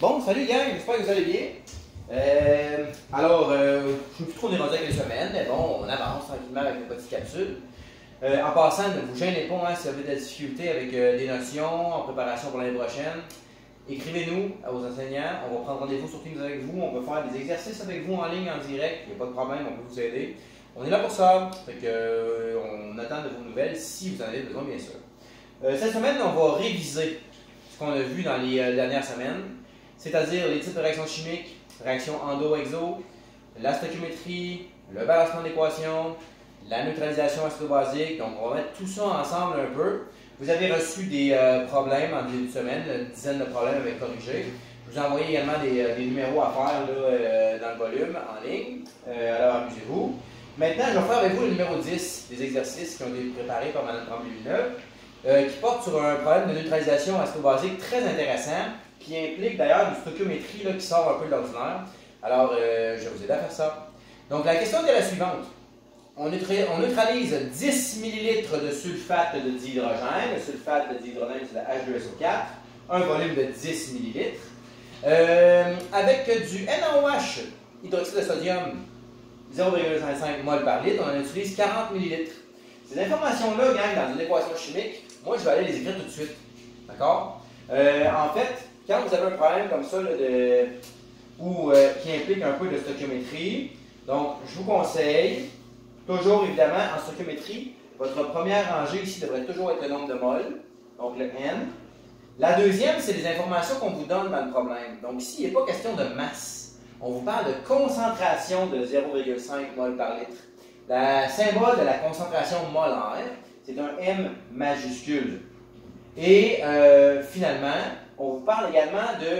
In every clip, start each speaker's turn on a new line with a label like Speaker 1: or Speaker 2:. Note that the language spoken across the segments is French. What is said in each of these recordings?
Speaker 1: Bon, salut gang, j'espère que vous allez bien. Je ne suis plus trop dérangé avec les semaines, mais bon, on avance tranquillement avec nos petites capsules. En passant, ne vous gênez pas si vous avez des difficultés avec des notions en préparation pour l'année prochaine. Écrivez-nous à vos enseignants, on va prendre rendez-vous sur Teams avec vous, on va faire des exercices avec vous en ligne, en direct, il n'y a pas de problème, on peut vous aider. On est là pour ça, on attend de vos nouvelles si vous en avez besoin, bien sûr. Cette semaine, on va réviser ce qu'on a vu dans les dernières semaines, c'est-à-dire les types de réactions chimiques, réactions endo-exo, la stoichiométrie, le balancement d'équations, la neutralisation acido-basique. Donc, on va mettre tout ça ensemble un peu. Vous avez reçu des problèmes en début de semaine, une dizaine de problèmes avec corriger. Je vous ai envoyé également des numéros à faire là, dans le volume en ligne. Alors, amusez-vous. Maintenant, je vais faire avec vous le numéro 10 des exercices qui ont été préparés par Mme Tremblay-Villeneuve, qui porte sur un problème de neutralisation acido-basique très intéressant, qui implique d'ailleurs une stoichiométrie là, qui sort un peu de l'ordinaire. Alors, je vais vous aider à faire ça. Donc, la question est la suivante. On neutralise 10 ml de sulfate de dihydrogène. Le sulfate de dihydrogène, c'est la H2SO4. Un volume de 10 ml. Avec du NaOH, hydroxyde de sodium, 0,55 mol par litre. On en utilise 40 ml. Ces informations-là, gang, dans une équation chimique, moi, je vais aller les écrire tout de suite. D'accord? En fait, quand vous avez un problème comme ça, là, qui implique un peu de stoichiométrie, donc, je vous conseille, toujours évidemment, en stoichiométrie, votre première rangée ici devrait toujours être le nombre de mol, donc le N. La deuxième, c'est les informations qu'on vous donne dans le problème. Donc, ici, il n'est pas question de masse. On vous parle de concentration de 0,5 mol par litre. Le symbole de la concentration molaire, c'est un M majuscule. Et finalement, on vous parle également de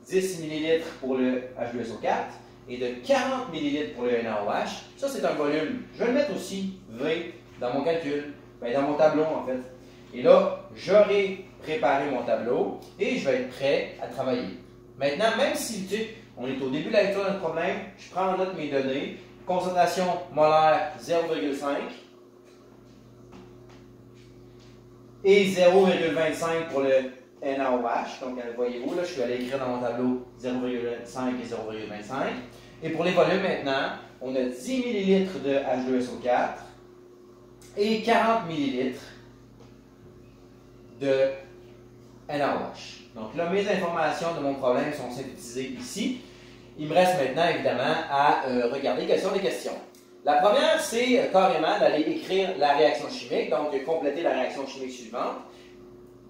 Speaker 1: 10 ml pour le H2SO4 et de 40 ml pour le NaOH. Ça, c'est un volume. Je vais le mettre aussi V dans mon calcul, dans mon tableau en fait. Et là, j'aurai préparé mon tableau et je vais être prêt à travailler. Maintenant, même si on est au début de la lecture d'un problème, je prends en note mes données. Concentration molaire 0,5 et 0,25 pour le NaOH. Donc, voyez-vous, là, je suis allé écrire dans mon tableau 0,5 et 0,25. Et pour les volumes maintenant, on a 10 ml de H2SO4 et 40 ml de NaOH. Donc là, mes informations de mon problème sont synthétisées ici. Il me reste maintenant, évidemment, à regarder quelles sont les questions. La première, c'est carrément d'aller écrire la réaction chimique, donc compléter la réaction chimique suivante.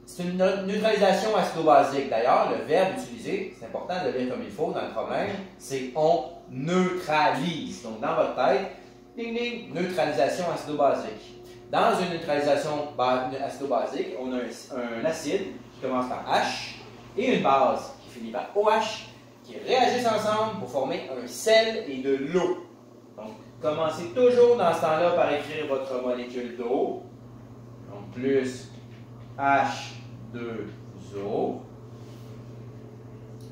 Speaker 1: C'est une neutralisation acido-basique. D'ailleurs, le verbe utilisé, c'est important de le lire comme il faut dans le problème, c'est on neutralise. Donc, dans votre tête, ding ding, neutralisation acido-basique. Dans une neutralisation acido-basique, on a un acide qui commence par H et une base qui finit par OH qui réagissent ensemble pour former un sel et de l'eau. Donc, commencez toujours dans ce temps-là par écrire votre molécule d'eau. Donc, plus H2O.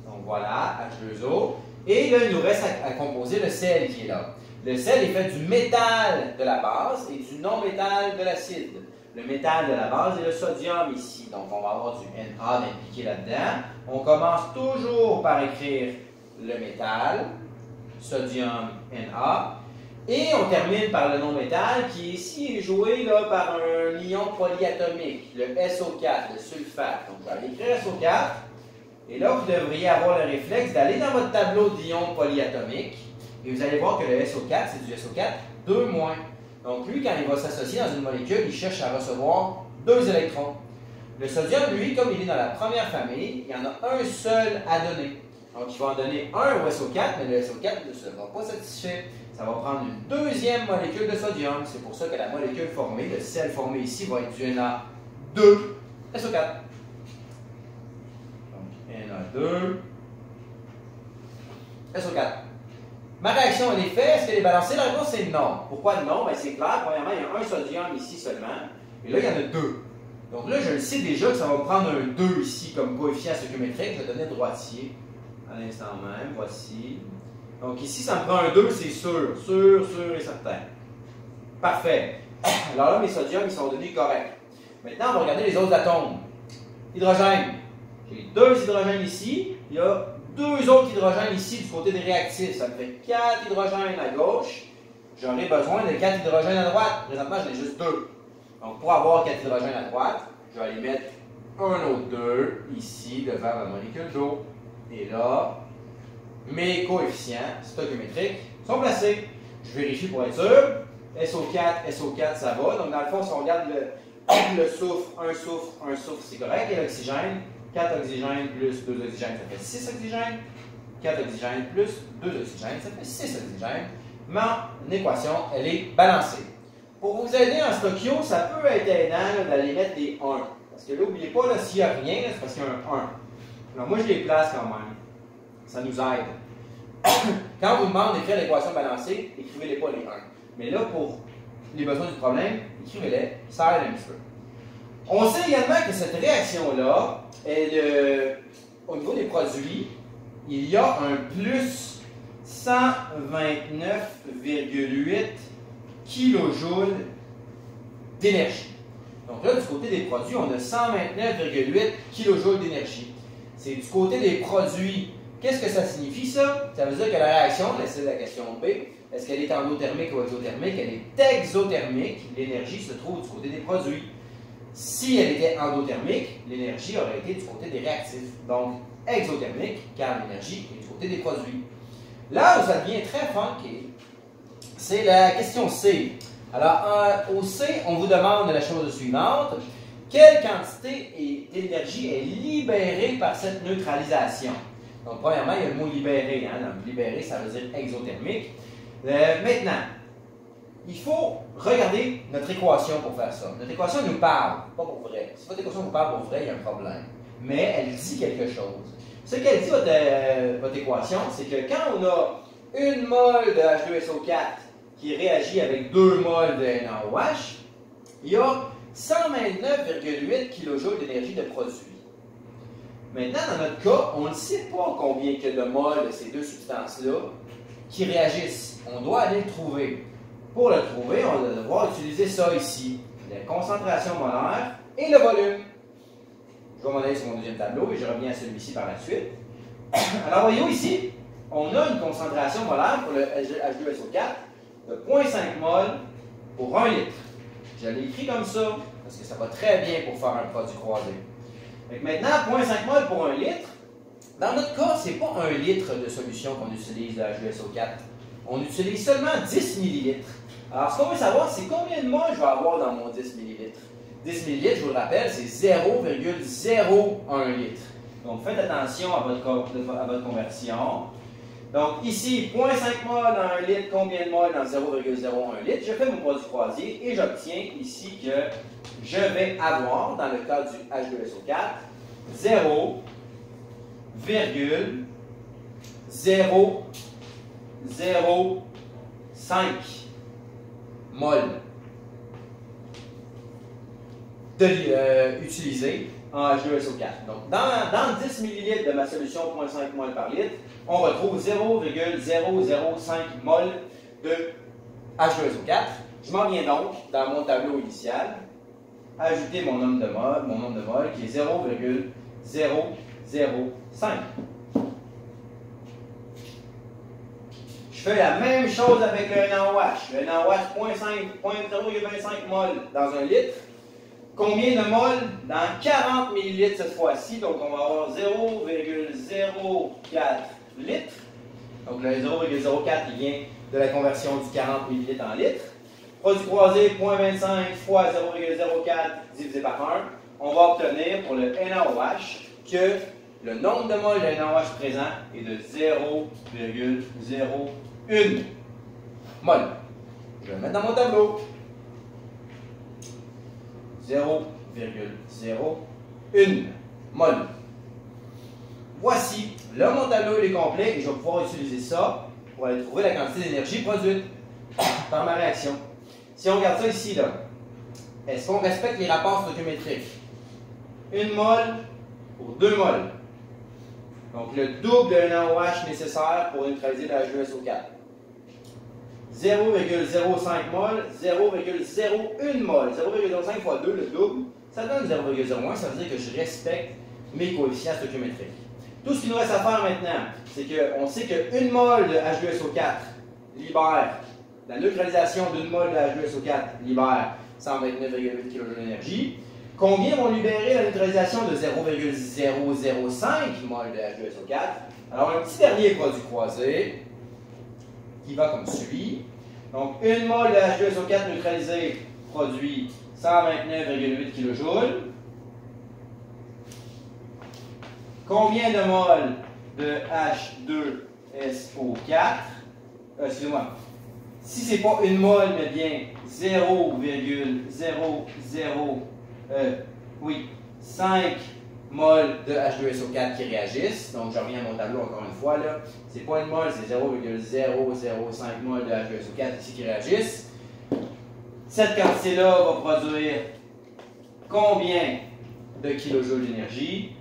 Speaker 1: Donc voilà, H2O. Et là, il nous reste à composer le sel qui est là. Le sel est fait du métal de la base et du non-métal de l'acide. Le métal de la base est le sodium ici. Donc, on va avoir du Na impliqué là-dedans. On commence toujours par écrire le métal, sodium Na. Et on termine par le non-métal qui ici est joué là, par un ion polyatomique, le SO4, le sulfate. Donc, vous allez écrire SO4. Et là, vous devriez avoir le réflexe d'aller dans votre tableau d'ions polyatomiques. Et vous allez voir que le SO4, c'est du SO4 2-. Donc, lui, quand il va s'associer dans une molécule, il cherche à recevoir 2 électrons. Le sodium, lui, comme il est dans la première famille, il y en a un seul à donner. Donc, il va en donner un au SO4, mais le SO4 ne sera pas satisfait. Ça va prendre une deuxième molécule de sodium. C'est pour ça que la molécule formée, le sel formé ici, va être du Na2SO4. Donc, Na2SO4. Ma réaction, elle est faite. Est-ce qu'elle est balancée? La réponse, c'est non. Pourquoi non? Ben, c'est clair. Premièrement, il y a un sodium ici seulement. Et là, il y en a 2. Donc là, je le sais déjà que ça va me prendre un 2 ici comme coefficient stoichiométrique. Je vais donner droitier à l'instant même. Voici. Donc ici, ça me prend un 2, c'est sûr. Sûr et certain. Parfait. Alors là, mes sodiums, ils sont donnés corrects. Maintenant, on va regarder les autres atomes. Hydrogène. J'ai 2 hydrogènes ici. Il y a 2 autres hydrogènes ici du côté des réactifs. Ça me fait 4 hydrogènes à gauche. J'aurai besoin de 4 hydrogènes à droite. Présentement, j'en ai juste 2. Donc, pour avoir 4 hydrogènes à droite, je vais aller mettre un autre 2 ici devant ma molécule d'eau. Et là, mes coefficients stoichiométriques sont placés. Je vérifie pour être sûr. SO4, SO4, ça va. Donc, dans le fond, si on regarde le soufre, un soufre, c'est correct. Et l'oxygène, 4 oxygènes plus 2 oxygènes, ça fait 6 oxygènes. 4 oxygènes plus 2 oxygènes, ça fait 6 oxygènes. Mon équation, elle est balancée. Pour vous aider en stoichio, ça peut être aidant d'aller mettre des 1. Parce que là, n'oubliez pas, s'il n'y a rien, c'est parce qu'il y a un 1. Alors, moi, je les place quand même. Ça nous aide. Quand on vous demande d'écrire l'équation balancée, écrivez-les pas les 1. Mais là, pour les besoins du problème, écrivez-les, ça aide un petit peu. On sait également que cette réaction-là, au niveau des produits, il y a un plus 129,8 kJ d'énergie. Donc là, du côté des produits, on a 129,8 kJ d'énergie. C'est du côté des produits. Qu'est-ce que ça signifie, ça? Ça veut dire que la réaction, c'est la question B, est-ce qu'elle est endothermique ou exothermique? Elle est exothermique. L'énergie se trouve du côté des produits. Si elle était endothermique, l'énergie aurait été du côté des réactifs. Donc, exothermique, car l'énergie est du côté des produits. Là où ça devient très funky, c'est la question C. Alors, au C, on vous demande la chose suivante. Quelle quantité d'énergie est libérée par cette neutralisation? Donc, premièrement, il y a le mot libéré. Donc, libéré, ça veut dire exothermique. Maintenant, il faut regarder notre équation pour faire ça. Notre équation nous parle, pas pour vrai. Si votre équation vous parle pour vrai, il y a un problème. Mais elle dit quelque chose. Ce qu'elle dit, votre équation, c'est que quand on a 1 mol de H2SO4 qui réagit avec 2 mol de NaOH, il y a 129,8 kJ d'énergie de produit. Maintenant, dans notre cas, on ne sait pas combien il y a de mol de ces deux substances-là qui réagissent. On doit aller le trouver. Pour le trouver, on va devoir utiliser ça ici, la concentration molaire et le volume. Je vais m'en aller sur mon deuxième tableau et je reviens à celui-ci par la suite. Alors, voyons ici, on a une concentration molaire pour le H2SO4 de 0,5 mol pour 1 litre. Je l'ai écrit comme ça parce que ça va très bien pour faire un produit croisé. Donc maintenant, 0,5 mol pour 1 litre. Dans notre cas, ce n'est pas 1 litre de solution qu'on utilise de H2SO4. On utilise seulement 10 ml. Alors, ce qu'on veut savoir, c'est combien de mol je vais avoir dans mon 10 ml. 10 ml, je vous le rappelle, c'est 0,01 litre. Donc, faites attention à votre conversion. Donc, ici, 0,5 mol dans 1 litre, combien de mol dans 0,01 litre? Je fais mon produit croisé et j'obtiens ici que je vais avoir, dans le cas du H2SO4, 0,005 mol utilisé en H2SO4. Donc, dans 10 ml de ma solution 0,5 mol par litre, on retrouve 0,005 mol de H2SO4. Je m'en viens donc dans mon tableau initial, ajouter mon nombre de mol qui est 0,005. Je fais la même chose avec le NaOH. Le NaOH 0,25 mol dans 1 litre. Combien de mol dans 40 ml cette fois-ci? Donc, on va avoir 0,04 litres. Donc, le 0,04 qui vient de la conversion du 40 ml en litres. Produit croisé, 0,25 fois 0,04 divisé par 1. On va obtenir pour le NaOH que le nombre de mol de NaOH présent est de 0,01 mol. Je vais le mettre dans mon tableau. 0,01 mol. Voici, là mon tableau est complet et je vais pouvoir utiliser ça pour aller trouver la quantité d'énergie produite par ma réaction. Si on regarde ça ici, là, est-ce qu'on respecte les rapports stoichiométriques? 1 mol pour 2 mol. Donc le double de NaOH nécessaire pour neutraliser la H2SO4. 0,05 mol, 0,01 mol. 0,05 fois 2, le double, ça donne 0,01. Ça veut dire que je respecte mes coefficients stoichiométriques. Tout ce qu'il nous reste à faire maintenant, c'est qu'on sait qu'une mole de H2SO4 libère, la neutralisation d'une mole de H2SO4 libère 129,8 kJ d'énergie. Combien vont libérer la neutralisation de 0,005 mol de H2SO4? Alors, un petit dernier produit croisé qui va comme suit. Donc, une mole de H2SO4 neutralisée produit 129,8 kJ. Combien de moles de H2SO4? Excusez-moi. Si ce n'est pas une mole, mais bien 5 moles de H2SO4 qui réagissent. Donc, je reviens à mon tableau encore une fois. Ce n'est pas une mole, c'est 0,005 moles de H2SO4 ici qui réagissent. Cette quantité-là va produire combien de kilojoules d'énergie?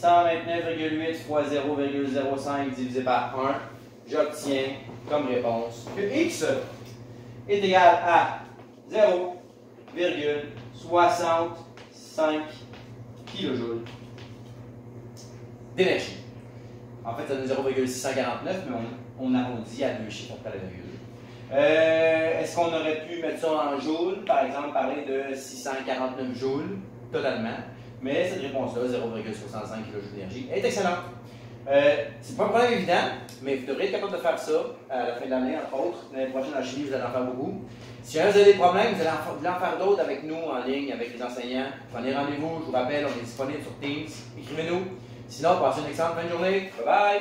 Speaker 1: 129,8 fois 0,05 divisé par 1. J'obtiens comme réponse que X est égal à 0,65 kJ d'énergie. En fait, ça donne 0,649, mais on arrondit à deux chiffres après la virgule. Est-ce qu'on aurait pu mettre ça en joules, par exemple, parler de 649 joules, totalement, mais cette réponse-là, 0,65 kJ d'énergie, est excellente. C'est pas un problème évident, mais vous devrez être capable de faire ça à la fin de l'année, entre autres. L'année prochaine, en chimie, vous allez en faire beaucoup. Si jamais vous avez des problèmes, vous allez en faire d'autres avec nous en ligne, avec les enseignants. Prenez rendez-vous, je vous rappelle, on est disponible sur Teams. Écrivez-nous. Sinon, passez une excellente fin de journée. Bye bye!